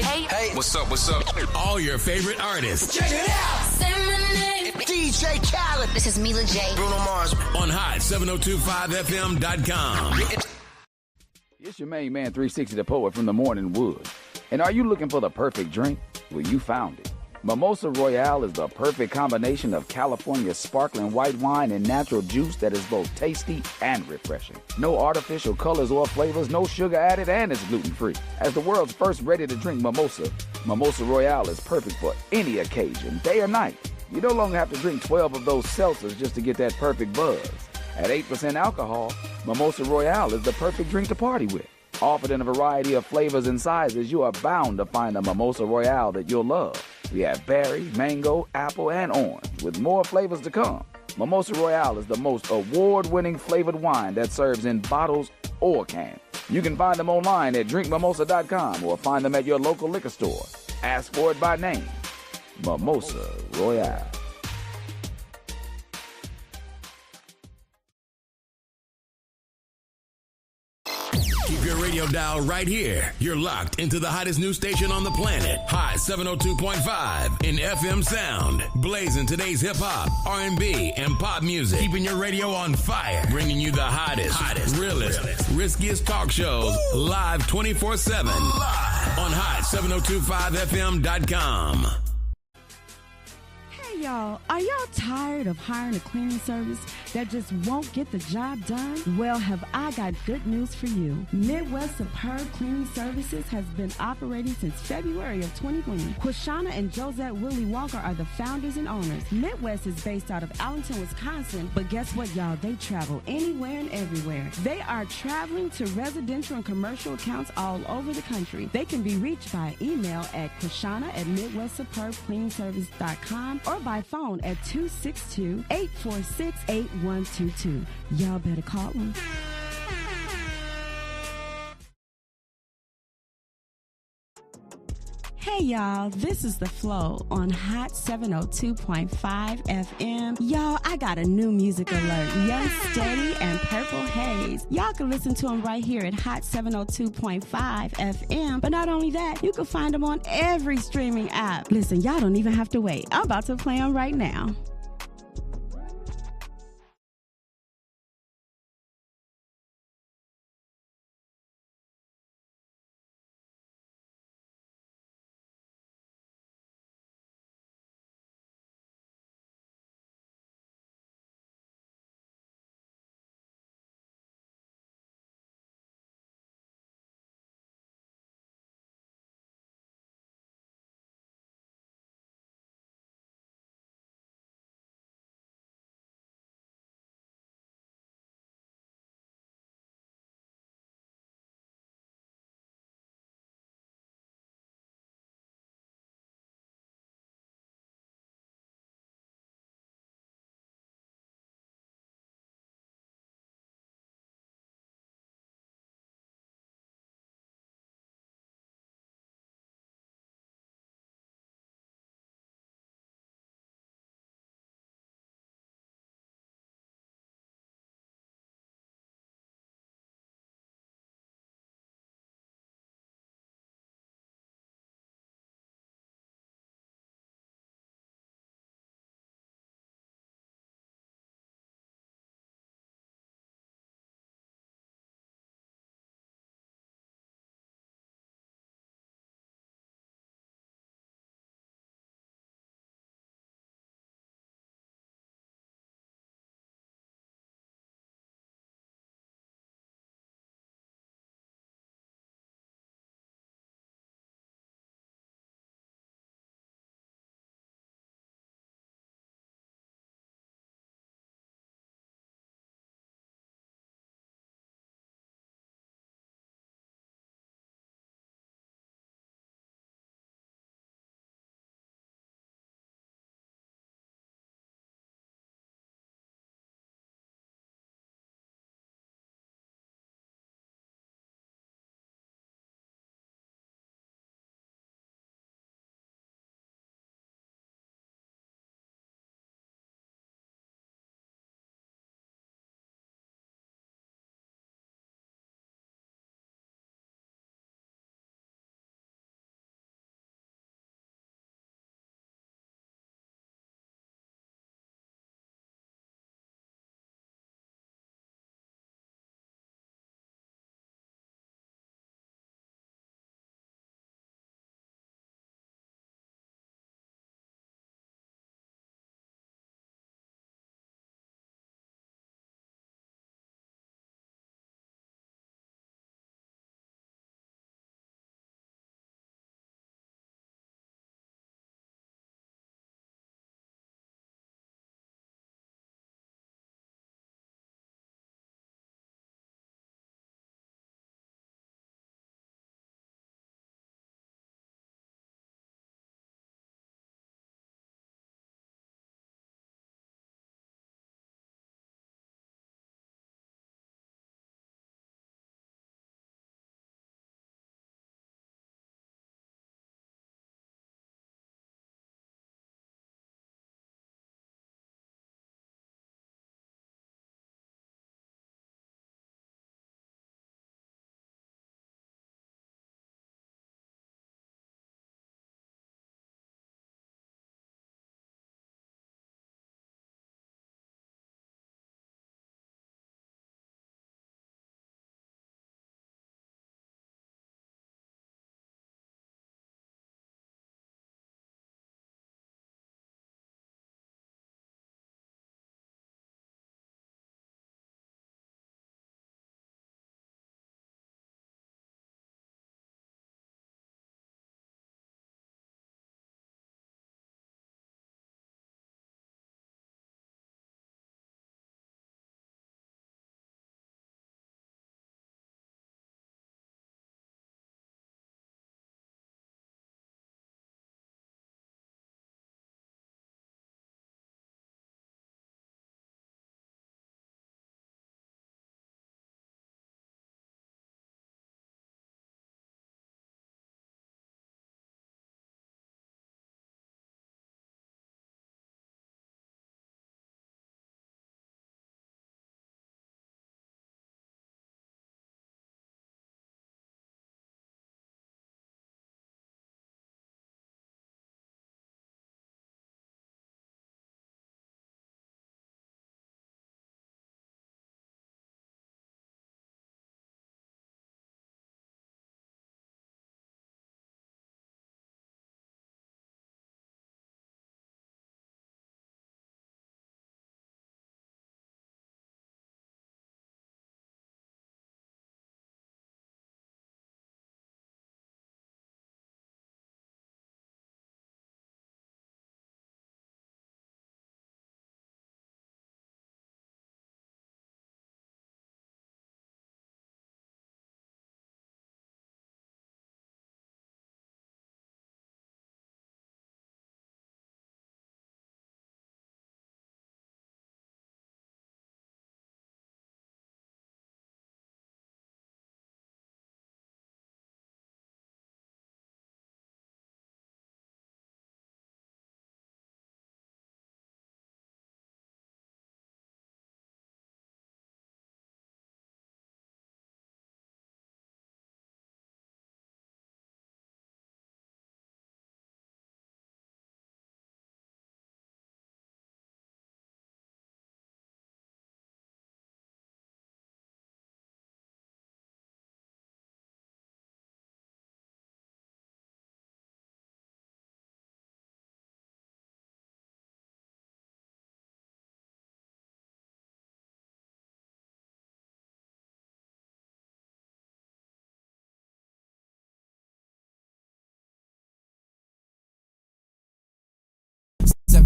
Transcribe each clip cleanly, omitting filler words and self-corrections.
Hey, what's up? All your favorite artists. Check it out. Say my name. DJ Khaled. This is Mila J. Bruno Mars. On hot7025fm.com. It's your main man, 360 the Poet from the Morning Wood. And are you looking for the perfect drink? Well, you found it. Mimosa Royale is the perfect combination of California sparkling white wine and natural juice that is both tasty and refreshing. No artificial colors or flavors, no sugar added, and it's gluten-free. As the world's first ready-to-drink mimosa, Mimosa Royale is perfect for any occasion, day or night. You no longer have to drink 12 of those seltzers just to get that perfect buzz. At 8% alcohol, Mimosa Royale is the perfect drink to party with. Offered in a variety of flavors and sizes, you are bound to find a Mimosa Royale that you'll love. We have berry, mango, apple, and orange, with more flavors to come. Mimosa Royale is the most award-winning flavored wine that serves in bottles or cans. You can find them online at drinkmimosa.com or find them at your local liquor store. Ask for it by name. Mimosa Royale. Keep your radio dial right here. You're locked into the hottest news station on the planet. Hot 702.5 in FM sound. Blazing today's hip-hop, R&B, and pop music. Keeping your radio on fire. Bringing you the hottest, realest, riskiest talk shows live 24/7. On hot7025fm.com. Hey y'all, are y'all tired of hiring a cleaning service that just won't get the job done? Well, have I got good news for you. Midwest Superb Cleaning Services has been operating since February of 2020. Quashana and Josette Willie Walker are the founders and owners. Midwest is based out of Allenton, Wisconsin, but guess what, y'all? They travel anywhere and everywhere. They are traveling to residential and commercial accounts all over the country. They can be reached by email at Quashana@MidwestSuperbCleaningService.com or by phone at 262-846-8122. Y'all better call them. Hey y'all, this is The Flow on Hot 702.5 FM. Y'all, I got a new music alert. Young Steady and Purple Haze. Y'all can listen to them right here at Hot 702.5 FM. But not only that, you can find them on every streaming app. Listen, y'all don't even have to wait. I'm about to play them right now.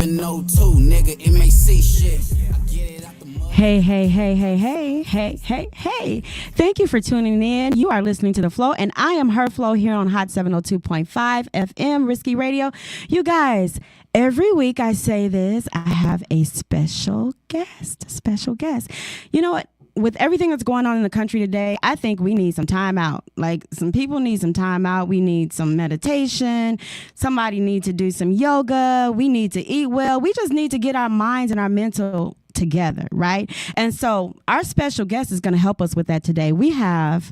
in O2, nigga, it may see shit. I get it out the mud. Hey. Thank you for tuning in. You are listening to The Flow, and I am Her Flow here on Hot 702.5 FM, Risky Radio. You guys, every week I say this, I have a special guest. You know what? With everything that's going on in the country today, I think we need some time out. Like, some people need some time out. We need some meditation. Somebody needs to do some yoga. We need to eat well. We just need to get our minds and our mental together, right? And so our special guest is going to help us with that today. We have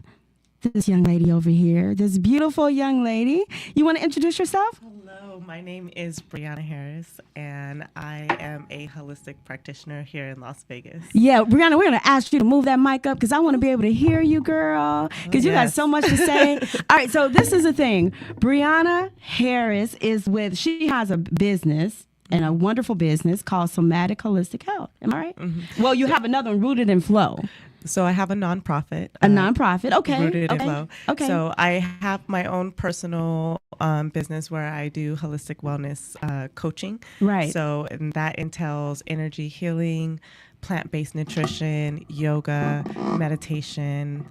this young lady over here, this beautiful young lady. You want to introduce yourself? Hello, my name is Brianna Harris, and I am a holistic practitioner here in Las Vegas. Yeah, Brianna, we're going to ask you to move that mic up because I want to be able to hear you, girl, because you got so much to say. All right, so this is the thing. Brianna Harris she has a business, and a wonderful business called Somatic Holistic Health. Am I right? Mm-hmm. Well, you have another one, Rooted in Flow. So I have a nonprofit. Nonprofit, okay. Rooted in Flow. Okay. So I have my own personal business where I do holistic wellness coaching. Right. So and that entails energy healing, plant-based nutrition, yoga, meditation,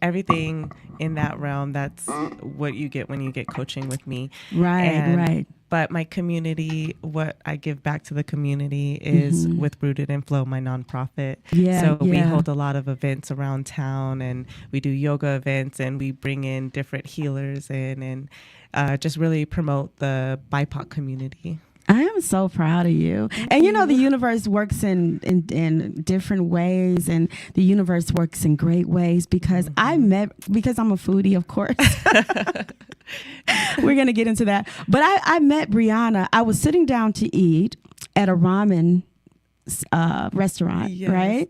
everything in that realm. That's what you get when you get coaching with me. Right. But my community, what I give back to the community is with Rooted in Flow, my nonprofit. So we hold a lot of events around town, and we do yoga events, and we bring in different healers and just really promote the BIPOC community. I am so proud of you. And the universe works in different ways, and the universe works in great ways because because I'm a foodie, of course. We're going to get into that. But I met Brianna. I was sitting down to eat at a ramen restaurant, right?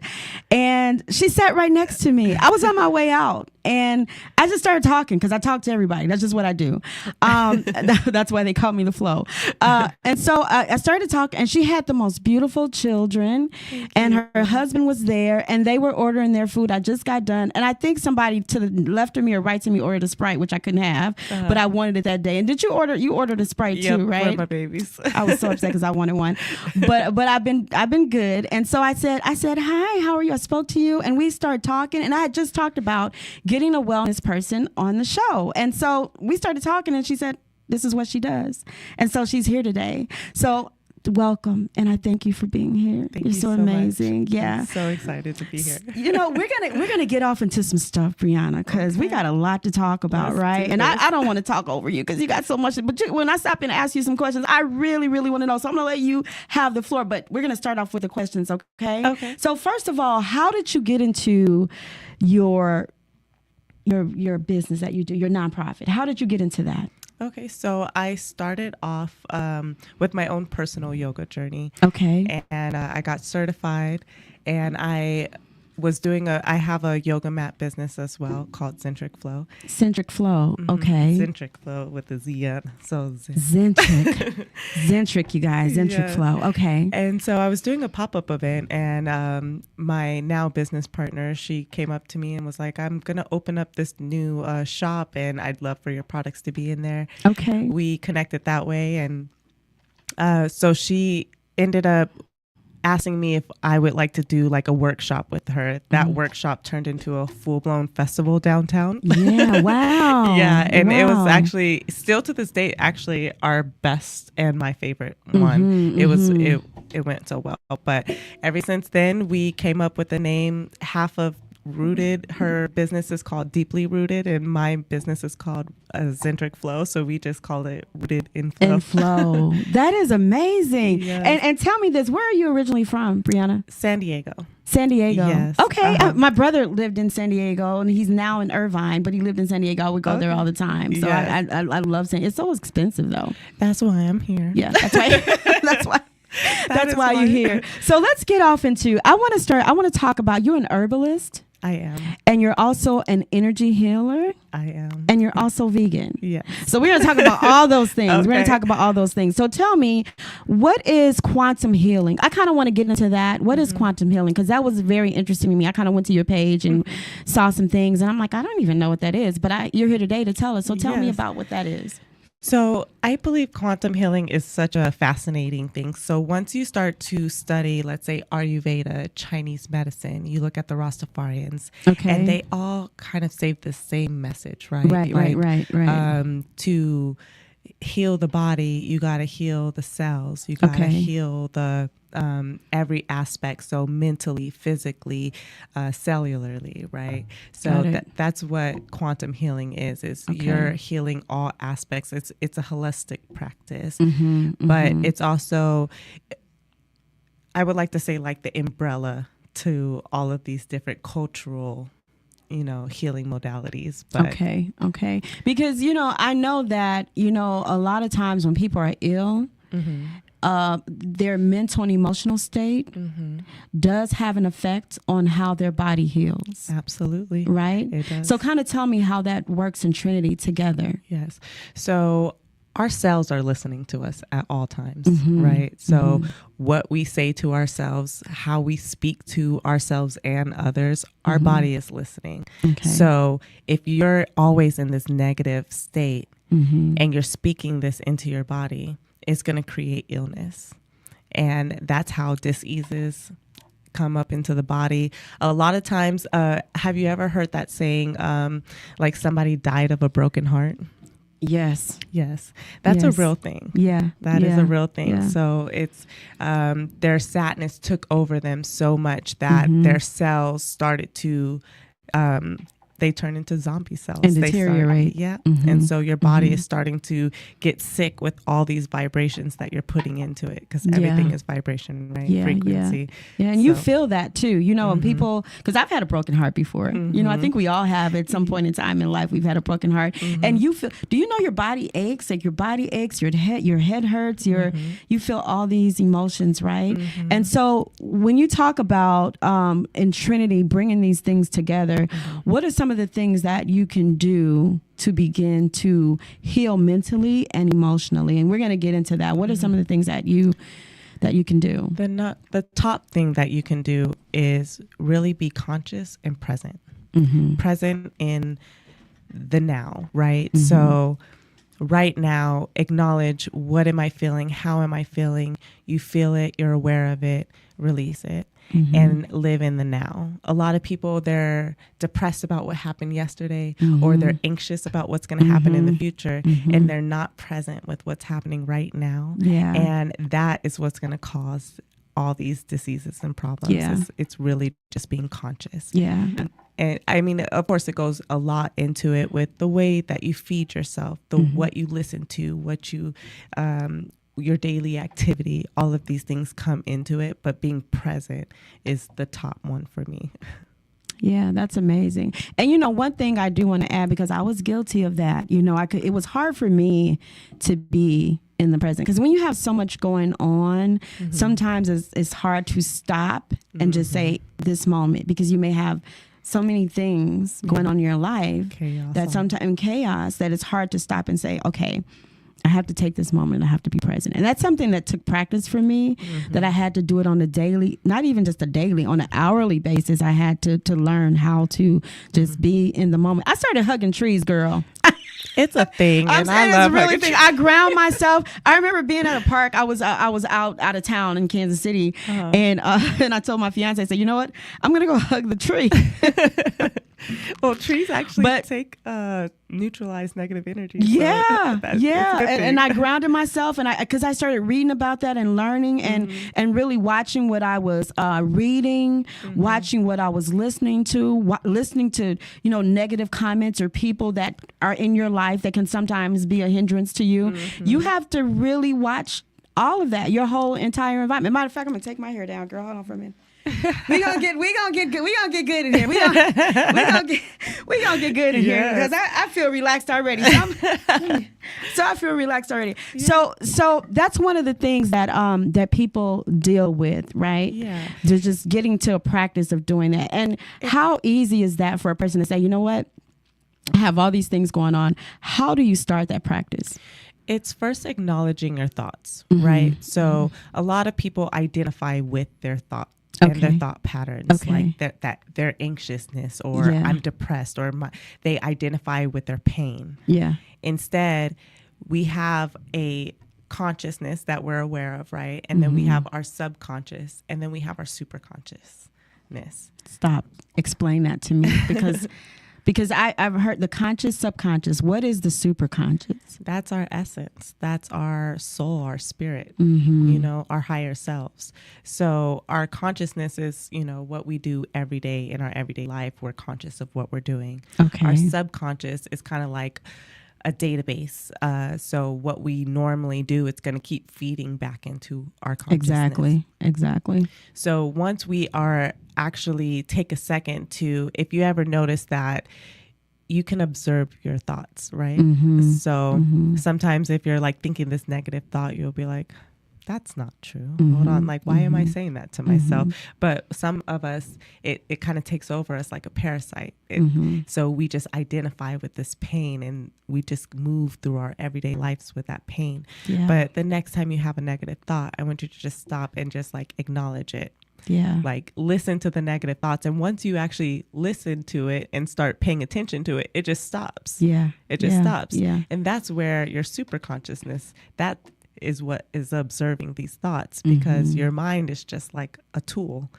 And she sat right next to me. I was on my way out, and I just started talking because I talk to everybody. That's just what I do. That's why they call me The Flow. And so I started talking, and she had the most beautiful children, and her husband was there, and they were ordering their food. I just got done, and I think somebody to the left of me or right of me ordered a Sprite, which I couldn't have, but I wanted it that day. And did you order? You ordered a Sprite too, right? For my babies. I was so upset because I wanted one, but I've been good. And so I said, hi, how are you? I spoke to you, and we started talking, and I had just talked about getting a wellness person on the show. And so we started talking, and she said, this is what she does. And so she's here today. So welcome, and I thank you for being here. You're so amazing. Much. Yeah, I'm so excited to be here. We're gonna get off into some stuff, Brianna, because we got a lot to talk about, right? And I don't want to talk over you because you got so much. But when I stop in and ask you some questions, I really, really want to know. So I'm gonna let you have the floor. But we're gonna start off with the questions, okay? Okay. So first of all, how did you get into your business that you do, your nonprofit? How did you get into that? Okay, so I started off with my own personal yoga journey. Okay. And I got certified, and I have a yoga mat business as well called Zentric Flow. Zentric Flow, okay. Zentric Flow with a Z on. So Zentric. Zentric, you guys. Zentric Flow, okay. And so I was doing a pop-up event, and my now business partner, she came up to me and was like, I'm going to open up this new shop, and I'd love for your products to be in there. Okay. We connected that way, and so she ended up asking me if I would like to do like a workshop with her. That workshop turned into a full-blown festival downtown. Yeah, wow. Yeah, and it was actually still to this day actually our best and my favorite one. It went so well. But ever since then, we came up with the name. Half of Rooted, her business is called Deeply Rooted, and my business is called Zentric Flow. So we just called it Rooted in Flow. In Flow. That is amazing. Yes. And tell me this, where are you originally from, Brianna? San Diego. San Diego. Yes. Okay. My brother lived in San Diego, and he's now in Irvine, but he lived in San Diego. I would go there all the time. So yes. I love San Diego. It's so expensive, though. That's why I'm here. Yeah, that's why. That's why you're here. So let's get off into, I want to talk about, you're an herbalist. I am. And you're also an energy healer. I am. And you're also vegan. Yes. So we're going to talk about all those things. Okay. We're going to talk about all those things. So tell me, what is quantum healing? I kind of want to get into that. What is quantum healing? Because that was very interesting to me. I kind of went to your page and saw some things, and I'm like, I don't even know what that is. But you're here today to tell us. So tell me about what that is. So I believe quantum healing is such a fascinating thing. So once you start to study, let's say Ayurveda, Chinese medicine, you look at the Rastafarians, Okay. and they all kind of say the same message, right? Right. To heal the body, you got to heal the cells. You got to Okay. heal the every aspect. So mentally, physically, cellularly, right? So Got it. that's what quantum healing is. Okay. You're healing all aspects. It's a holistic practice, Mm-hmm, but it's also, I would like to say, like the umbrella to all of these different cultural, healing modalities. But Okay. Because, I know that, a lot of times when people are ill, their mental and emotional state does have an effect on how their body heals. Absolutely. Right? It does. So kind of tell me how that works in Trinity together. Yes. So our cells are listening to us at all times, right? So what we say to ourselves, how we speak to ourselves and others, our body is listening. Okay. So if you're always in this negative state and you're speaking this into your body, it's going to create illness. And that's how diseases come up into the body. A lot of times, have you ever heard that saying, like somebody died of a broken heart? Yes. Yes, that's Yes. a real thing. Yeah. That is a real thing. Yeah. So it's their sadness took over them so much that their cells started to they turn into zombie cells And They deteriorate. And so your body is starting to get sick with all these vibrations that you're putting into it, because everything is vibration, right? Frequency. Yeah, and you So- feel that too. When people, because I've had a broken heart before. I think we all have at some point in time in life. We've had a broken heart, and you feel. Do you know your body aches? Like your body aches, your head hurts. You feel all these emotions, right? And so when you talk about in Trinity bringing these things together, what are some of the things that you can do to begin to heal mentally and emotionally? And we're going to get into that. What are some of the things that you can do? The top thing that you can do is really be conscious and present. Present in the now, right? So right now, acknowledge, what am I feeling? How am I feeling? You feel it, you're aware of it, release it. And live in the now. A lot of people, they're depressed about what happened yesterday, or they're anxious about what's going to happen in the future, and they're not present with what's happening right now. Yeah. And that is what's going to cause all these diseases and problems. Yeah. It's really just being conscious. Yeah. And I mean, of course, it goes a lot into it with the way that you feed yourself, what you listen to, what you your daily activity. All of these things come into it, but being present is the top one for me. Yeah, that's amazing. And one thing I do want to add, because I was guilty of that. It was hard for me to be in the present, because when you have so much going on, sometimes it's hard to stop and just say this moment, because you may have so many things going on in your life that sometimes chaos, that it's hard to stop and say, okay, I have to take this moment. I have to be present. And that's something that took practice for me, that I had to do it on a daily, not even just a daily, on an hourly basis. I had to learn how to just be in the moment. I started hugging trees, girl. It's a thing, I'm and saying I love it's really hugging thing. I ground myself. I remember being at a park. I was out of town in Kansas City, and I told my fiance, I said, you know what? I'm gonna go hug the tree. Well, trees actually take neutralize negative energy. So Yeah, it's a good thing. and I grounded myself, and because I started reading about that and learning, and really watching what I was reading, watching what I was listening to, listening to negative comments or people that are in your life that can sometimes be a hindrance to you. You have to really watch all of that, your whole entire environment. Matter of fact, I'm gonna take my hair down, girl. Hold on for a minute. We gonna get good in here. We gonna get good in here, because I feel relaxed already. So I feel relaxed already. Yeah. So that's one of the things that that people deal with, right? Yeah. They're just getting to a practice of doing that. And how easy is that for a person to say, you know what? I have all these things going on. How do you start that practice? It's first acknowledging your thoughts, right? So a lot of people identify with their thoughts. And their thought patterns, like that their anxiousness, or I'm depressed, or they identify with their pain. Yeah. Instead, we have a consciousness that we're aware of, right? And then we have our subconscious, and then we have our superconsciousness. Stop. Explain that to me, because I've heard the conscious, subconscious. What is the superconscious? That's our essence. That's our soul, our spirit, you know, our higher selves. So our consciousness is, you know, what we do every day in our everyday life. We're conscious of what we're doing. Okay. Our subconscious is kind of like a database. So what we normally do, it's going to keep feeding back into our consciousness. Exactly. So once we are actually take a second to, if you ever notice that you can observe your thoughts, right? So sometimes if you're like thinking this negative thought, you'll be like, that's not true. Hold on. Like, why am I saying that to myself? But some of us, it kind of takes over us like a parasite. So we just identify with this pain and we just move through our everyday lives with that pain. Yeah. But the next time you have a negative thought, I want you to just stop and just like acknowledge it. Yeah. Like listen to the negative thoughts. And once you actually listen to it and start paying attention to it, it just stops. Yeah. It just stops. Yeah. And that's where your super consciousness, that is what is observing these thoughts, because your mind is just like a tool.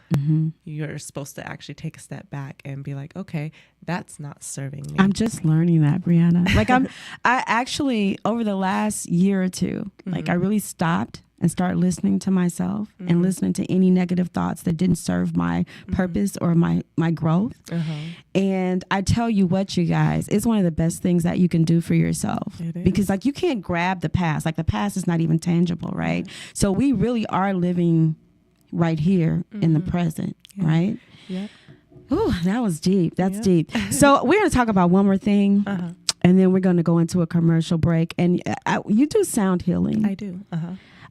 You're supposed to actually take a step back and be like, okay, that's not serving me. I'm just learning that, Brianna. Like I actually, over the last year or two, like I really stopped and started listening to myself and listening to any negative thoughts that didn't serve my purpose or my growth. And I tell you what, you guys, it's one of the best things that you can do for yourself. It is. Because like you can't grab the past. Like the past is not even tangible, right? So we really are living right here in the present, right? Yeah. Ooh, that was deep. That's deep. So we're going to talk about one more thing. And then we're going to go into a commercial break. And you do sound healing. I do.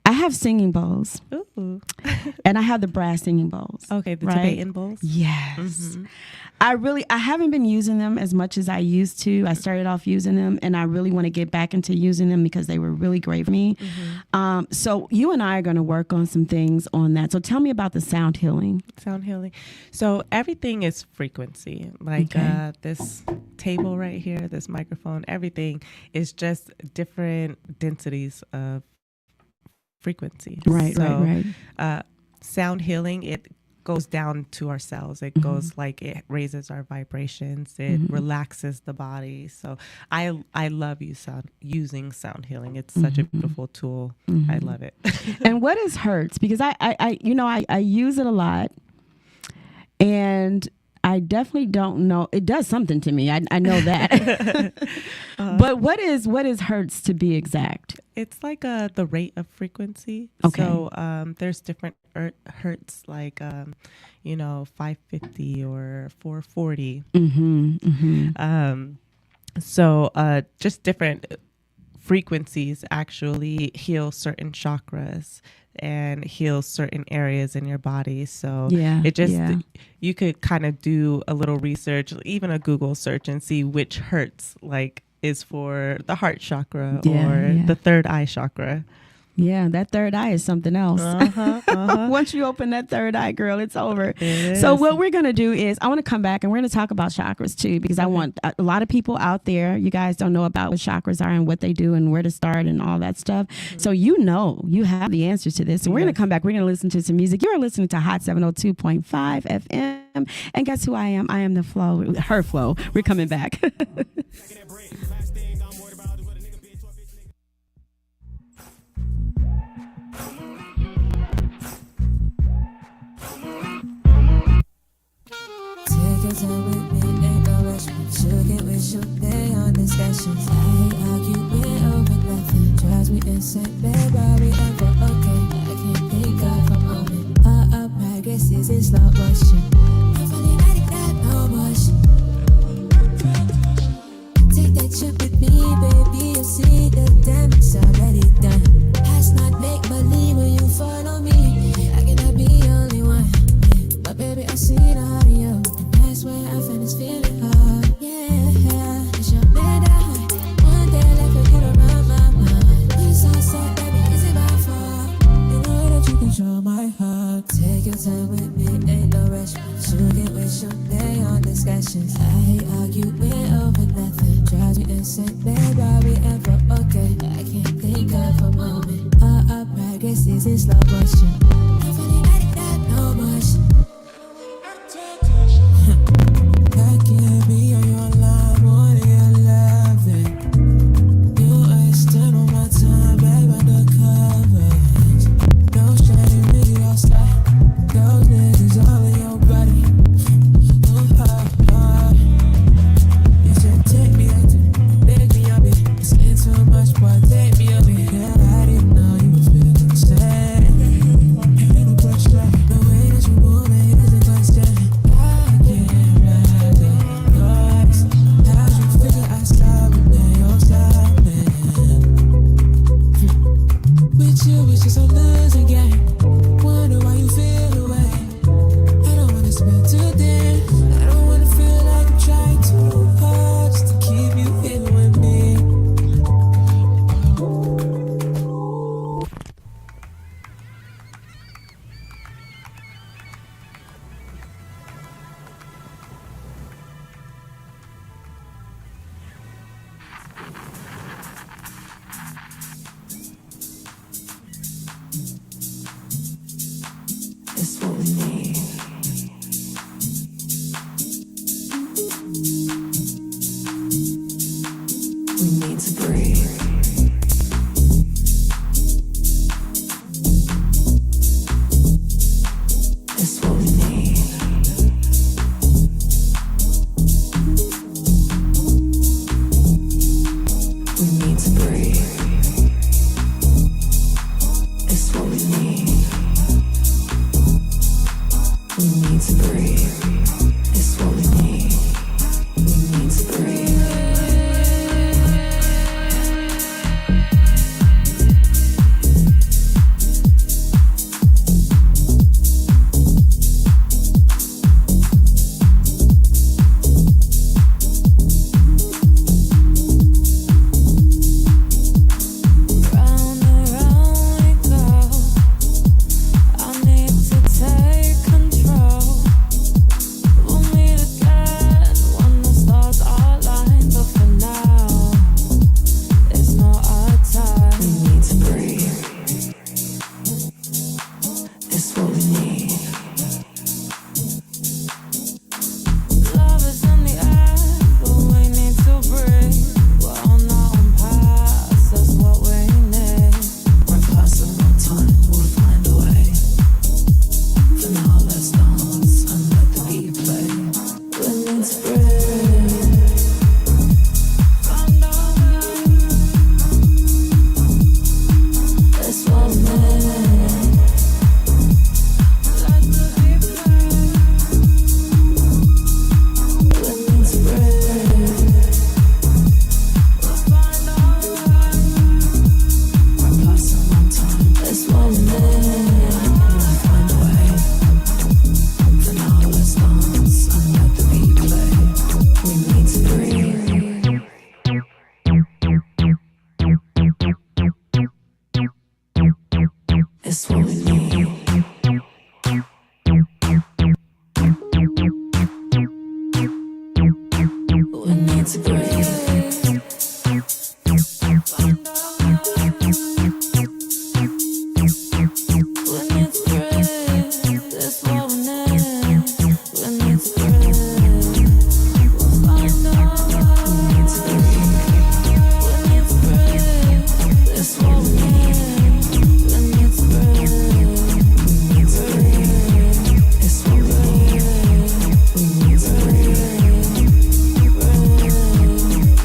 I have singing bowls. Ooh. And I have the brass singing bowls. Okay, the right? Tibetan bowls. Yes. I haven't been using them as much as I used to. I started off using them and I really want to get back into using them because they were really great for me. So you and I are going to work on some things on that. So tell me about the sound healing. Sound healing. So everything is frequency. Like this table right here, this microphone, everything is just different densities of frequency. Right, so, sound healing, it goes down to our cells. It goes like it raises our vibrations. It relaxes the body. So I love using sound healing. It's such a beautiful tool. I love it. And what is Hertz? Because I use it a lot, and I definitely don't know. It does something to me. I know that. But what is Hertz to be exact? It's like the rate of frequency. Okay. So there's different hertz, like 550 or 440. So just different frequencies actually heal certain chakras and heal certain areas in your body. So you could kind of do a little research, even a Google search, and see which hertz like is for the heart chakra or the third eye chakra. Yeah, that third eye is something else. Once you open that third eye, girl, it's over. So what we're going to do is I want to come back and we're going to talk about chakras too, because I want a lot of people out there, you guys don't know about what chakras are and what they do and where to start and all that stuff. So you have the answers to this. And we're going to come back. We're going to listen to some music. You're listening to Hot 702.5 FM. And guess who I am? I am the Flow, her Flow. We're coming back. Time with me, ain't no rush. She'll get with you, they on discussions. I ain't arguing over nothing. Drives me insane, babe, are we ever okay? I can't think of a moment. Our progress is in slow motion. I'm falling out of that no motion. Take that trip with me, baby, you'll see the damage already done. Past not make believe when you follow me. I cannot be the only one. But baby, I see the heart in you. That's where I find this feeling hard. Yeah, it's your man that high. One day like a get around my mind. We saw set that discussions. I hate arguing over nothing. Drives me insane, babe. Are we ever okay? I can't think of a moment. Our progress is in slow motion. Nobody let it down, no motion. I can't be on your line, wanting your loving. You extend on my time, babe, undercover. No shame, really outside. Those niggas all in your body. You should take me out to make me up it. It's in too much, boy, take me up it. Yeah, I didn't know you was feeling the same. Ain't no pressure, the way that you move it isn't constant. I can't ride the noise. How'd you figure I stopped when then you're stopping? With you, it's just a losing game. Wonder why you feel the way. I don't wanna spend today. I don't wanna feel like I'm trying too hard just to keep you here with me. It's what we need. We need to breathe. It's what we need. We need to breathe. It's what we need. We need to breathe. It's what we need. We need to breathe. Round and round we go. I need to take control. We'll meet again when the stars align, but for now, it's not our time. We need to breathe. It's what we need. Love is in the air, but we need to breathe. We're on our own path, that's what we need. We're passing on time, we'll find a way. For now, let's dance and let the beat play. We need to breathe. Find our way. That's what we need. Let the beat play. We need to breathe. We'll find our way. We're passing on time. That's what we need. We'll find a way. For now, let's dance and let the beat play. We need to breathe. It's what we need. We need to breathe. Find our way. We need to breathe. That's what we need. We need to breathe. We'll find our way. We need to breathe. We need to breathe. That's what we need. We need to breathe. We need to breathe. It's what we need. We need to breathe. Breathe.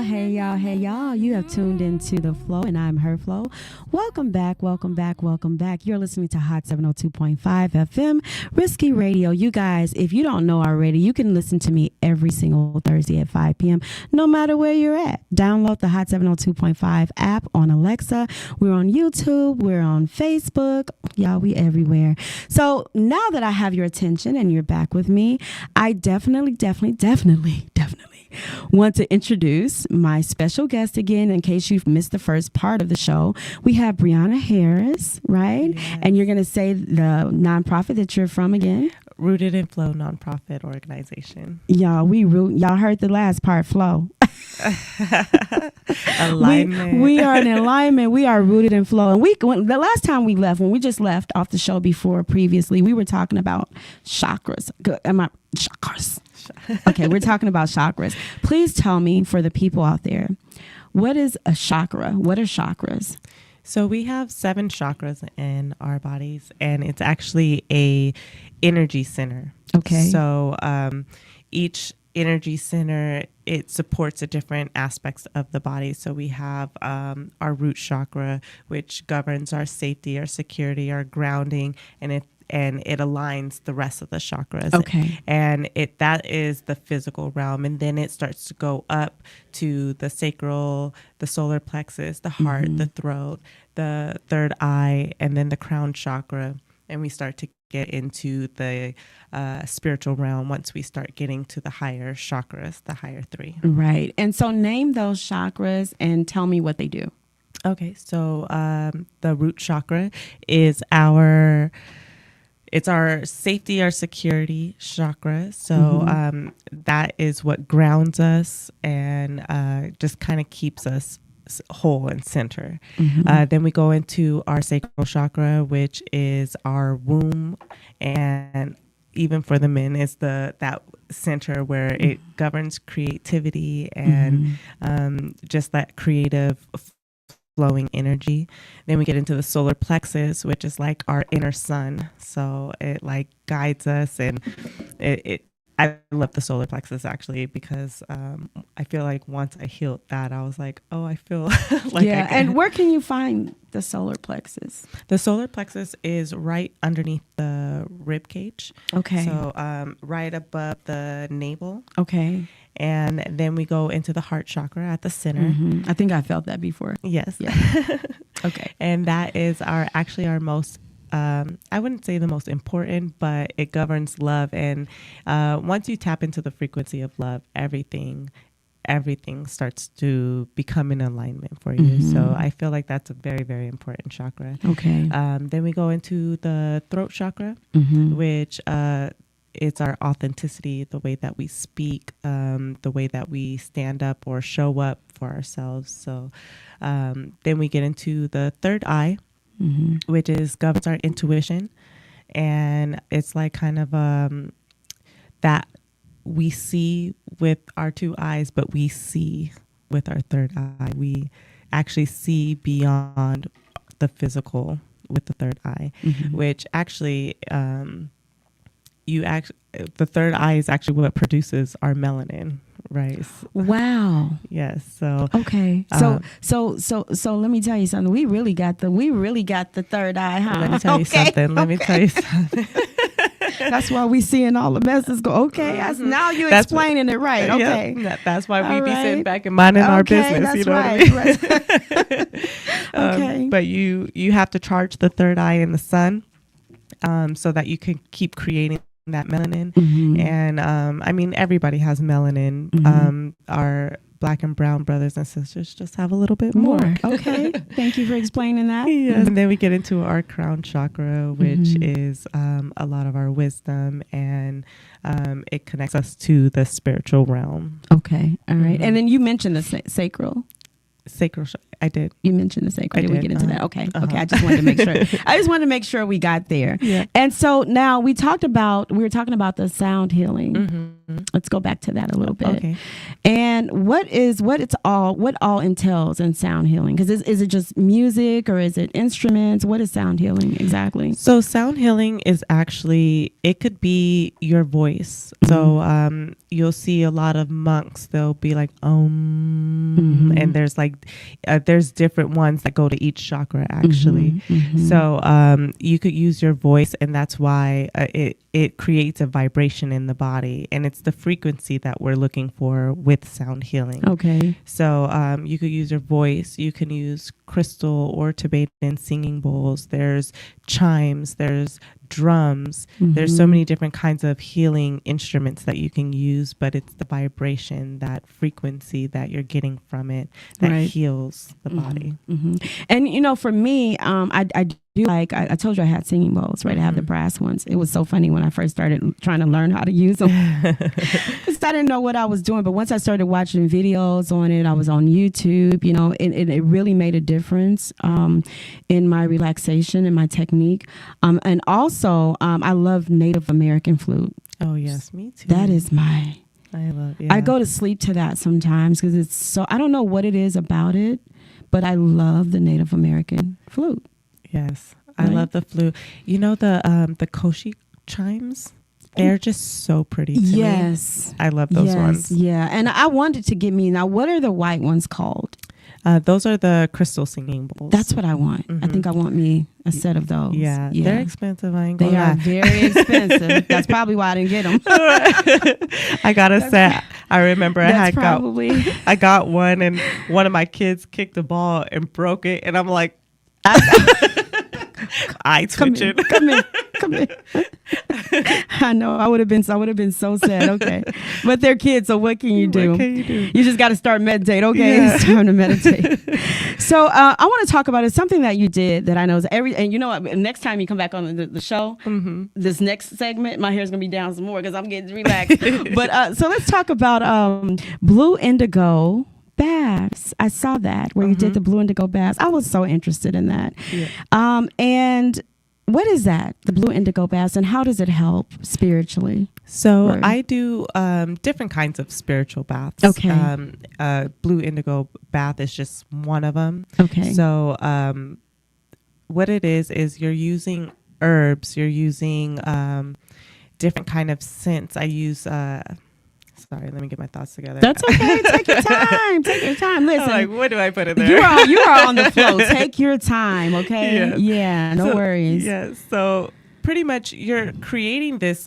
Hey y'all. You have tuned into The Flow, and I'm Her Flow. Welcome back. You're listening to Hot 702.5 FM, Risky Radio. You guys, if you don't know already, you can listen to me every single Thursday at 5 p.m., no matter where you're at. Download the Hot 702.5 app on Alexa. We're on YouTube. We're on Facebook. Y'all, we everywhere. So now that I have your attention and you're back with me, I definitely want to introduce my special guest again. In case you've missed the first part of the show, we have Brianna Harris, right? Yes. And you're going to say the nonprofit that you're from again. Rooted in Flow nonprofit organization. Y'all heard the last part, Flow. Alignment. We are in alignment. We are rooted in flow. And the last time we left, when we just left off the show previously, we were talking about chakras. Chakras. Okay, we're talking about chakras. Please tell me, for the people out there, what is a chakra? What are chakras? So we have 7 chakras in our bodies, and it's actually a energy center. Okay. So each energy center, it supports a different aspects of the body. So we have our root chakra, which governs our safety, our security, our grounding, and it aligns the rest of the chakras. Okay. And that is the physical realm. And then it starts to go up to the sacral, the solar plexus, the heart, the throat, the third eye, and then the crown chakra. And we start to get into the spiritual realm once we start getting to the higher chakras, the higher 3. Right. And so name those chakras and tell me what they do. Okay. So the root chakra is our safety, our security chakra. So that is what grounds us and just kind of keeps us whole and center. Then we go into our sacral chakra, which is our womb, and even for the men is that center where it governs creativity and just that creative flowing energy. Then we get into the solar plexus, which is like our inner sun. So it like guides us, and I love the solar plexus actually because I feel like once I healed that, I was like, oh, I feel like yeah. And where can you find the solar plexus? The solar plexus is right underneath the rib cage. Okay. So right above the navel. Okay. And then we go into the heart chakra at the center. I think I felt that before. Yes. Yeah. Okay. And that is our most I wouldn't say the most important, but it governs love. And once you tap into the frequency of love, everything starts to become in alignment for you. So I feel like that's a very, very important chakra. Okay. Then we go into the throat chakra, which it's our authenticity, the way that we speak, the way that we stand up or show up for ourselves. So then we get into the third eye, which governs our intuition, and it's like kind of that we see with our 2 eyes, but we see with our third eye. We actually see beyond the physical with the third eye, which actually the third eye is actually what produces our melanin. Right. Wow. Yes. So okay. So let me tell you something. We really got the third eye, huh? Let me tell you something. Let me tell you something. That's why we seeing all the messes go. Okay. Now you're explaining it right. Okay. Yeah, that's why we be sitting back and minding our business. That's you know right. What I mean? Okay. But you have to charge the third eye in the sun, so that you can keep creating that melanin. And I mean, everybody has melanin. Our Black and brown brothers and sisters just have a little bit more. Okay. Thank you for explaining that. Yes. And then we get into our crown chakra, which is a lot of our wisdom, and it connects us to the spiritual realm. Okay. All right. And then you mentioned the sacral. I did. You mentioned the sacral. Did we get into that? Okay. Okay. I just wanted to make sure. We got there. Yeah. And so now we were talking about the sound healing. Let's go back to that a little bit. Okay. And what all entails in sound healing? Because is it just music or is it instruments? What is sound healing exactly? So sound healing is actually, it could be your voice. So you'll see a lot of monks, they'll be like, and there's like, there's different ones that go to each chakra actually. So you could use your voice, and that's why it creates a vibration in the body, and it's the frequency that we're looking for with sound healing. Okay. So you could use your voice. You can use crystal or Tibetan singing bowls. There's chimes. There's drums. There's so many different kinds of healing instruments that you can use, but it's the vibration, that frequency that you're getting from it that heals the body. And you know, for me, I do like, I told you I had singing bowls, right? I have the brass ones. It was so funny when I first started trying to learn how to use them. Because I didn't know what I was doing. But once I started watching videos on it, I was on YouTube, you know, and it really made a difference in my relaxation and my technique. And also, I love Native American flute. Oh, yes, me too. That is my... I love it. I go to sleep to that sometimes because it's so... I don't know what it is about it, but I love the Native American flute. Yes, I love the flute. You know the Koshi chimes? They're just so pretty to me. Yes. I love those ones. Yeah, and I wanted to get me... Now, what are the white ones called? Those are the crystal singing bowls. That's what I want. I think I want me a set of those. Yeah, they're expensive. I ain't They gonna are lie. very expensive. That's probably why I didn't get them. I gotta say, I remember I got one, and one of my kids kicked the ball and broke it, and I'm like, I twitching. Come in. I know. I would have been so sad. Okay, but they're kids, so what can you do? What can you do? You just got to start meditate. Okay, Yeah. It's time to meditate. So I want to talk about it. Something that you did that I know is and you know what? Next time you come back on the show, this next segment, my hair's gonna be down some more because I'm getting relaxed. But so let's talk about Blue Indigo baths. I saw that where you did the Blue Indigo baths. I was so interested in that. Yeah. And what is that, the Blue Indigo baths, and how does it help spiritually? So I do different kinds of spiritual baths. Okay. Blue Indigo bath is just one of them. Okay. So what it is you're using herbs. You're using different kind of scents. I use... Sorry, let me get my thoughts together. That's okay. Take your time. Take your time. Listen. I'm like, what do I put in there? You are on the flow. Take your time, okay? Yeah. Yeah, no worries. Yeah. So pretty much you're creating this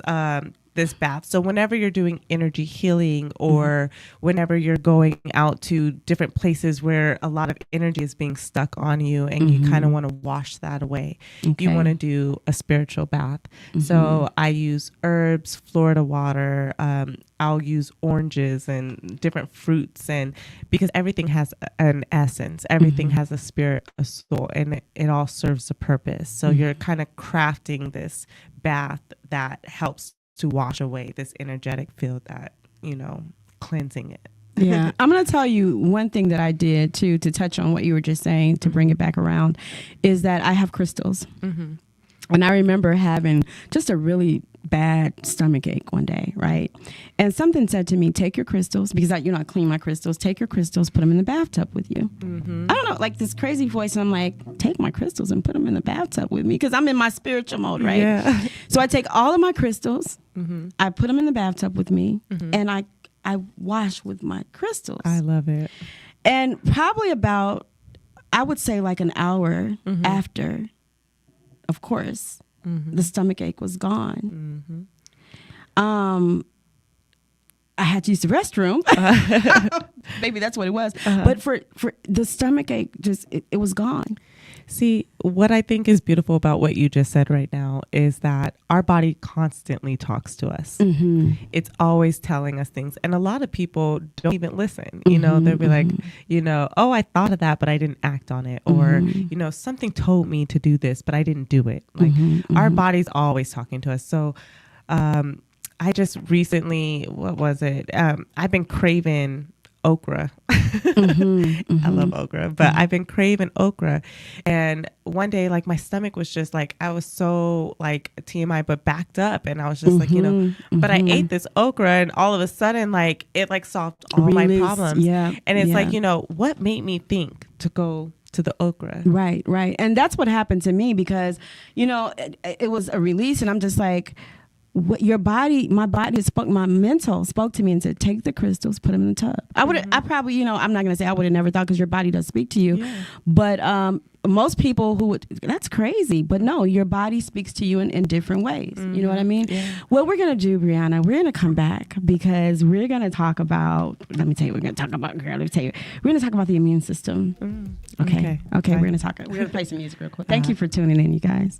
this bath. So whenever you're doing energy healing or whenever you're going out to different places where a lot of energy is being stuck on you and you kind of want to wash that away, you want to do a spiritual bath. So I use herbs, Florida water. I'll use oranges and different fruits, and because everything has an essence, everything has a spirit, a soul, and it all serves a purpose. So you're kind of crafting this bath that helps to wash away this energetic field that, you know, cleansing it. Yeah. I'm going to tell you one thing that I did too, to touch on what you were just saying, to bring it back around, is that I have crystals. And I remember having just a really bad stomach ache one day, right? And something said to me, take your crystals, because I clean my crystals, take your crystals, put them in the bathtub with you. I don't know, like this crazy voice. And I'm like, take my crystals and put them in the bathtub with me, because I'm in my spiritual mode, right? Yeah. So I take all of my crystals, I put them in the bathtub with me, and I wash with my crystals. I love it. And probably about, I would say like an hour after, of course, the stomach ache was gone. I had to use the restroom. Maybe that's what it was. But for the stomach ache, it was gone. See, what I think is beautiful about what you just said right now is that our body constantly talks to us. It's always telling us things. And a lot of people don't even listen. You know, they'll be like, you know, oh, I thought of that, but I didn't act on it. Or, you know, something told me to do this, but I didn't do it. Like our body's always talking to us. So I just recently, what was it? I've been craving okra. I love okra, but I've been craving okra. And one day, like, my stomach was just like, I was so like TMI, but backed up. And I was just like, but I ate this okra and all of a sudden, like, it like solved all my problems. Yeah. And it's like, what made me think to go to the okra? Right. And that's what happened to me because, it was a release and I'm just like, what your body, my mental spoke to me and said, take the crystals, put them in the tub. I probably, I'm not going to say I would have never thought because your body does speak to you. Yeah. But most people that's crazy. But no, your body speaks to you in different ways. You know what I mean? Yeah. What we're going to do, Brianna, we're going to come back because we're going to talk about, we're going to talk about the immune system. Okay. We're going to play some music real quick. Thank you for tuning in, you guys.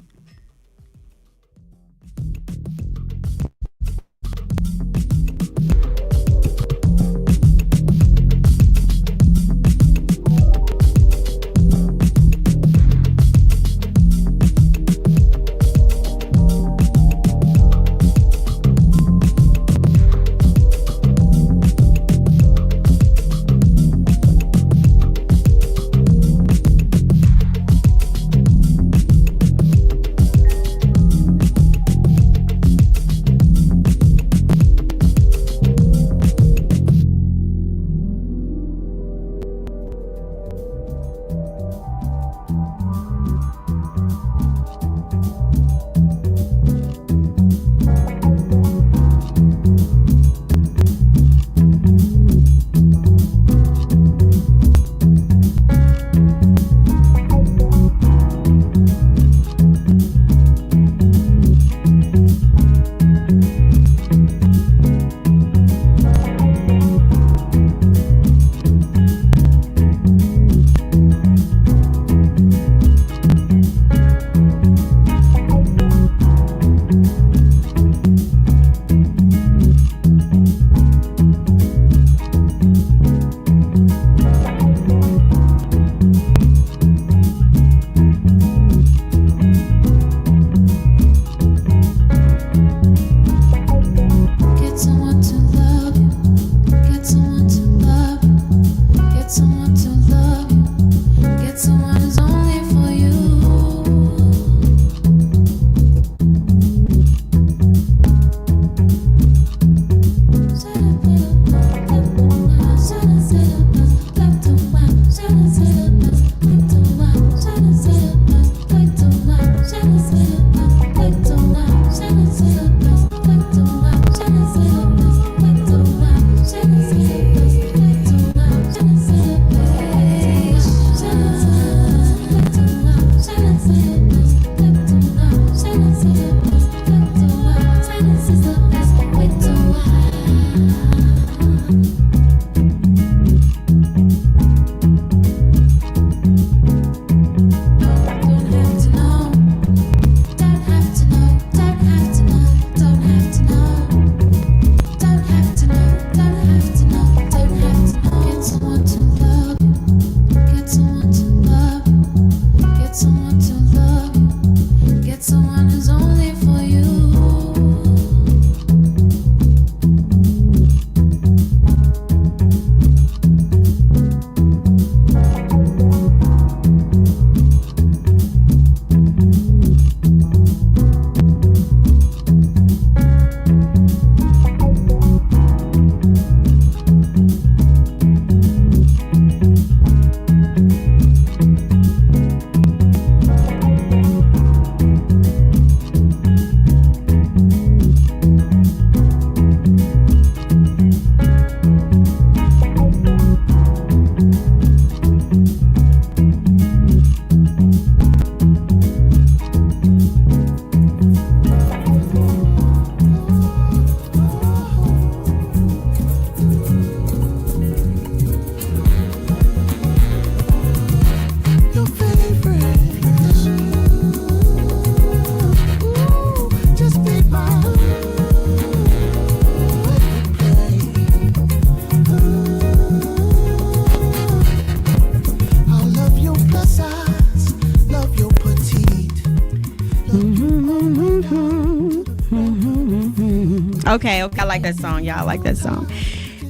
Okay, I like that song. Yeah, I like that song.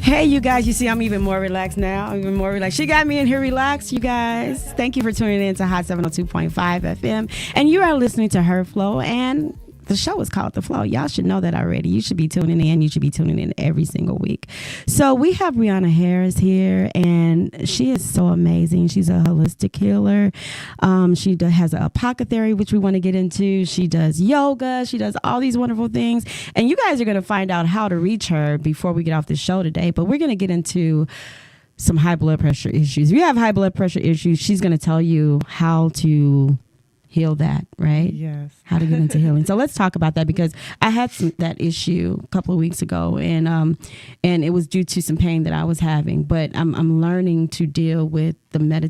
Hey, you guys, you see I'm even more relaxed now. I'm even more relaxed. She got me in here relaxed, you guys. Thank you for tuning in to Hot 702.5 FM. And you are listening to Her Flow, and the show is called The Flow. Y'all should know that already. You should be tuning in. You should be tuning in every single week. So we have Brianna Harris here, and she is so amazing. She's a holistic healer. She has an apothecary, which we want to get into. She does yoga. She does all these wonderful things. And you guys are going to find out how to reach her before we get off the show today. But we're going to get into some high blood pressure issues. If you have high blood pressure issues, she's going to tell you how to heal that, right? Yes. How to get into healing. So let's talk about that, because I had that issue a couple of weeks ago, and it was due to some pain that I was having. But I'm learning to deal with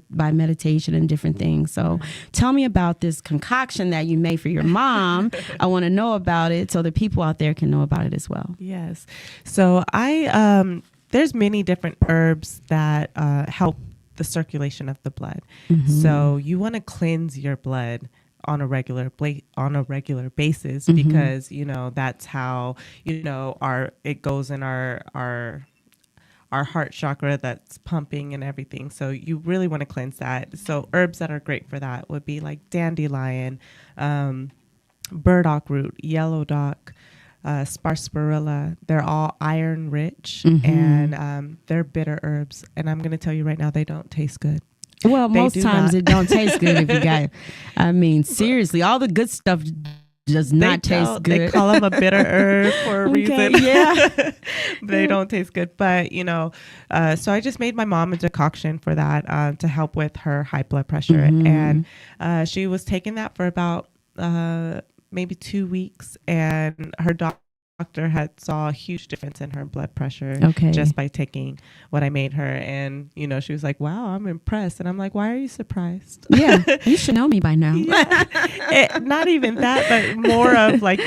by meditation and different things. So tell me about this concoction that you made for your mom. I want to know about it so the people out there can know about it as well. Yes. So there's many different herbs that help the circulation of the blood. So you want to cleanse your blood on a regular basis, because that's how it goes in our heart chakra that's pumping and everything. So you really want to cleanse that. So herbs that are great for that would be like dandelion, burdock root, yellow dock, sarsaparilla. They're all iron rich, and they're bitter herbs. And I'm going to tell you right now, they don't taste good. Well, most times it don't taste good if you got it. I mean, seriously, all the good stuff does not taste good. They call them a bitter herb for a reason. Yeah. They don't taste good. But, so I just made my mom a decoction for that to help with her high blood pressure. And she was taking that for about maybe 2 weeks, and her doctor had saw a huge difference in her blood pressure just by taking what I made her. And she was like, wow, I'm impressed. And I'm like, why are you surprised? Yeah, you should know me by now. Not even that, but more of like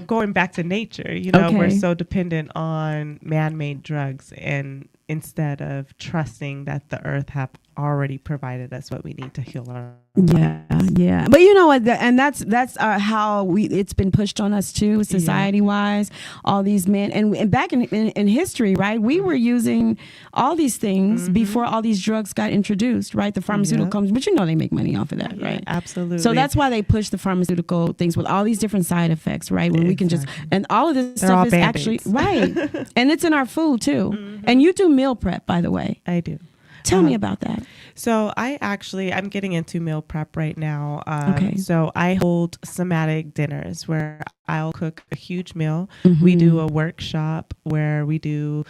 going back to nature. We're so dependent on man-made drugs, and instead of trusting that the earth have already provided us what we need to heal our yeah. But you know what? And that's how it's been pushed on us too, society wise. All these men, and back in history, right? We were using all these things before all these drugs got introduced, right? The pharmaceutical companies, but they make money off of that, right? Absolutely. So that's why they push the pharmaceutical things with all these different side effects, right? When we can just, and all of this stuff is actually right, and it's in our food too. And you do meal prep, by the way. I do. Tell me about that. So I'm getting into meal prep right now. So I hold somatic dinners where I'll cook a huge meal. We do a workshop where we do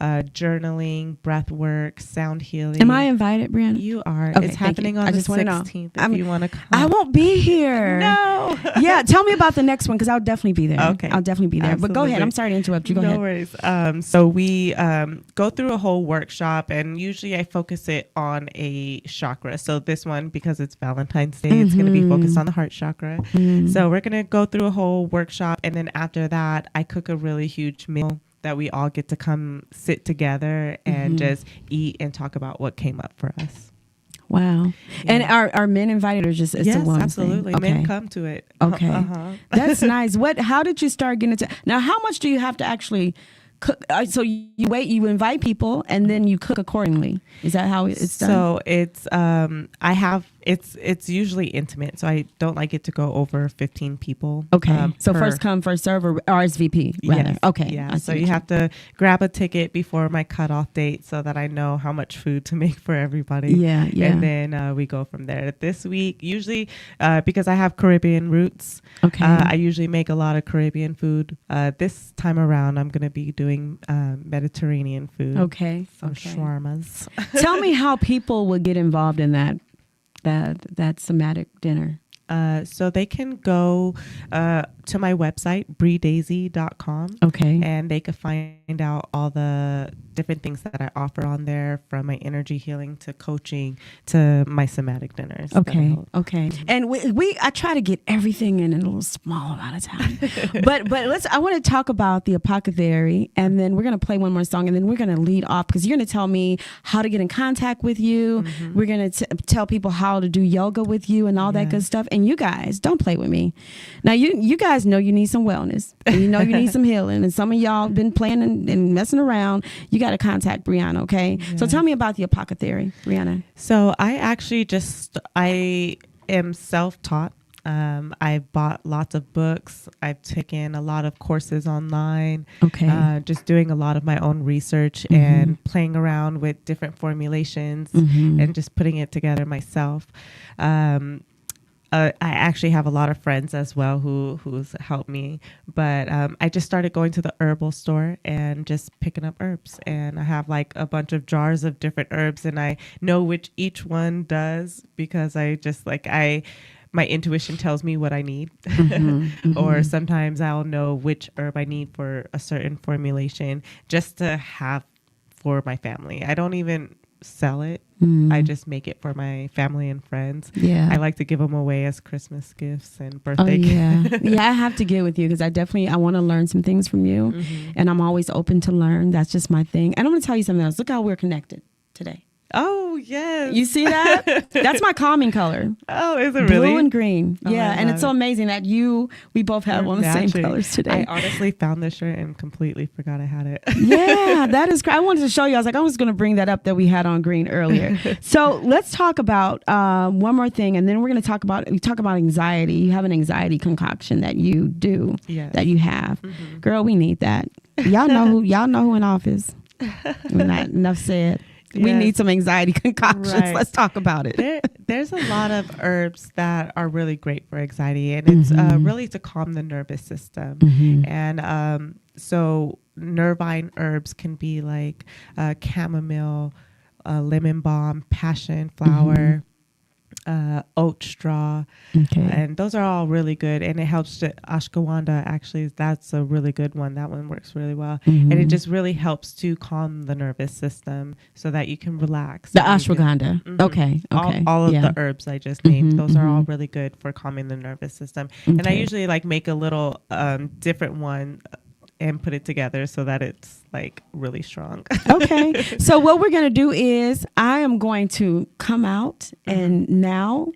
journaling, breath work, sound healing. Am I invited, Brianna? You are. Okay, it's happening on the 16th if you want to come. I won't be here. No. Yeah, tell me about the next one, because I'll definitely be there. Okay. I'll definitely be there. Absolutely. But go ahead. I'm sorry to interrupt you. Go ahead. No worries. So we go through a whole workshop, and usually I focus it on a chakra. So this one, because it's Valentine's Day, it's going to be focused on the heart chakra. So we're going to go through a whole workshop, and then after that, I cook a really huge meal that we all get to come sit together and just eat and talk about what came up for us. Wow. Yeah. And are men invited, or just it's a woman absolutely. Thing? Okay. Men come to it. Okay. That's nice. How did you start getting into now? How much do you have to actually cook? So you invite people, and then you cook accordingly. Is that how it's done? So it's it's usually intimate, so I don't like it to go over 15 people. Okay. So first come, first serve, or RSVP rather. Yes. Okay. Yeah. So you have to grab a ticket before my cutoff date so that I know how much food to make for everybody. Yeah. And then we go from there. This week, usually because I have Caribbean roots, I usually make a lot of Caribbean food. This time around, I'm going to be doing Mediterranean food. Okay. Some shawarmas. Tell me how people would get involved in that somatic dinner. So they can go to my website, breedaisy.com. Okay. And they can find out all the different things that I offer on there, from my energy healing to coaching to my somatic dinners. Okay. And I try to get everything in a little small amount of time. but I want to talk about the apothecary, and then we're going to play one more song, and then we're going to lead off, because you're going to tell me how to get in contact with you. We're going to tell people how to do yoga with you and all that good stuff. And you guys, don't play with me. Now, you guys guys know you need some wellness, and you know you need some healing, and some of y'all been playing and messing around, you got to contact Brianna, okay? Yeah. So tell me about the apothecary, Brianna. So I actually I am self-taught. I've bought lots of books. I've taken a lot of courses online. Okay. Just doing a lot of my own research and playing around with different formulations and just putting it together myself. I actually have a lot of friends as well who's helped me, but I just started going to the herbal store and just picking up herbs, and I have like a bunch of jars of different herbs, and I know which each one does because my intuition tells me what I need. Or sometimes I'll know which herb I need for a certain formulation just to have for my family. I don't even sell it. I just make it for my family and friends. Yeah. I like to give them away as Christmas gifts and birthday gifts. Yeah, I have to get with you because I want to learn some things from you, and I'm always open to learn. That's just my thing. And I'm going to tell you something else. Look how we're connected today. Oh, yes. You see that? That's my calming color. Oh, is it really? Blue and green. Oh, yeah, and it's so it. amazing that we both have on the same colors today. I honestly found this shirt and completely forgot I had it. Yeah, that is great. I wanted to show you. I was like, I was going to bring that up that we had on green earlier. So let's talk about one more thing, and then we're going to talk about anxiety. You have an anxiety concoction that you do, that you have. Girl, we need that. Y'all know who in office. Not enough said. Yes. We need some anxiety concoctions. Right. Let's talk about it. There's a lot of herbs that are really great for anxiety, and it's really to calm the nervous system. And so nervine herbs can be like chamomile, lemon balm, passion flower, oat straw, and those are all really good, and it helps to ashwagandha. Actually, that's a really good one. That one works really well, and it just really helps to calm the nervous system so that you can relax. The ashwagandha. Okay. All of the herbs I just named, those are all really good for calming the nervous system. And I usually like make a little different one and put it together so that it's like really strong. Okay. So what we're going to do is I am going to come out and now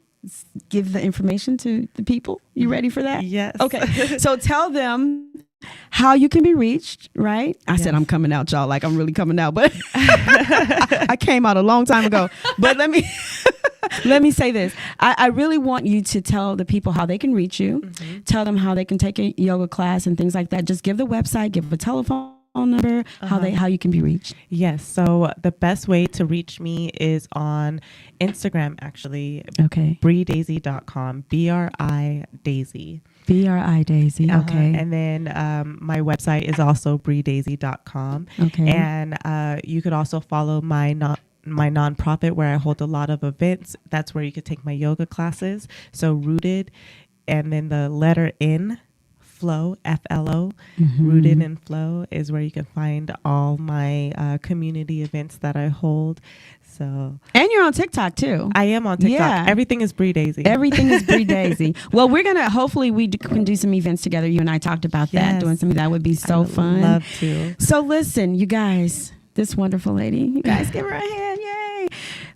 give the information to the people. You ready for that? Yes. Okay. So tell them how you can be reached, right? I said I'm coming out, y'all, like I'm really coming out, but I came out a long time ago. But let me say this. I really want you to tell the people how they can reach you. Tell them how they can take a yoga class and things like that. Just give the website, give a telephone number, how you can be reached. Yes. So the best way to reach me is on Instagram, actually. Okay. BriDaisy.com. BRI Daisy. Okay. And then my website is also BriDaisy.com. Okay. And you could also follow my nonprofit where I hold a lot of events. That's where you could take my yoga classes. So Rooted, and then the letter N, Flow, FLO, Rooted in Flow is where you can find all my community events that I hold. So, and you're on TikTok too. I am on TikTok. Yeah. Everything is Bri Daisy. Everything is Bri Daisy. Well, we're gonna hopefully we can do some events together. You and I talked about that, doing something that would be so fun. Love to. So listen, you guys, this wonderful lady, you guys give her a hand, yay!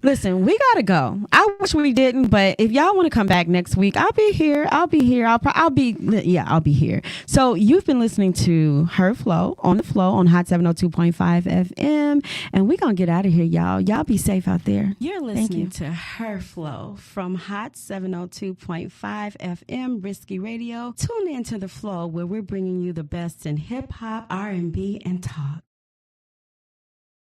Listen, we gotta go. I wish we didn't, but if y'all want to come back next week, I'll be here. I'll be here. So you've been listening to Her Flow on the Flow on Hot 702.5 FM, and we're gonna get out of here, y'all. Y'all be safe out there. You're listening to Her Flow from Hot 702.5 FM Risky Radio. Tune in to the Flow where we're bringing you the best in hip hop, R&B, and talk.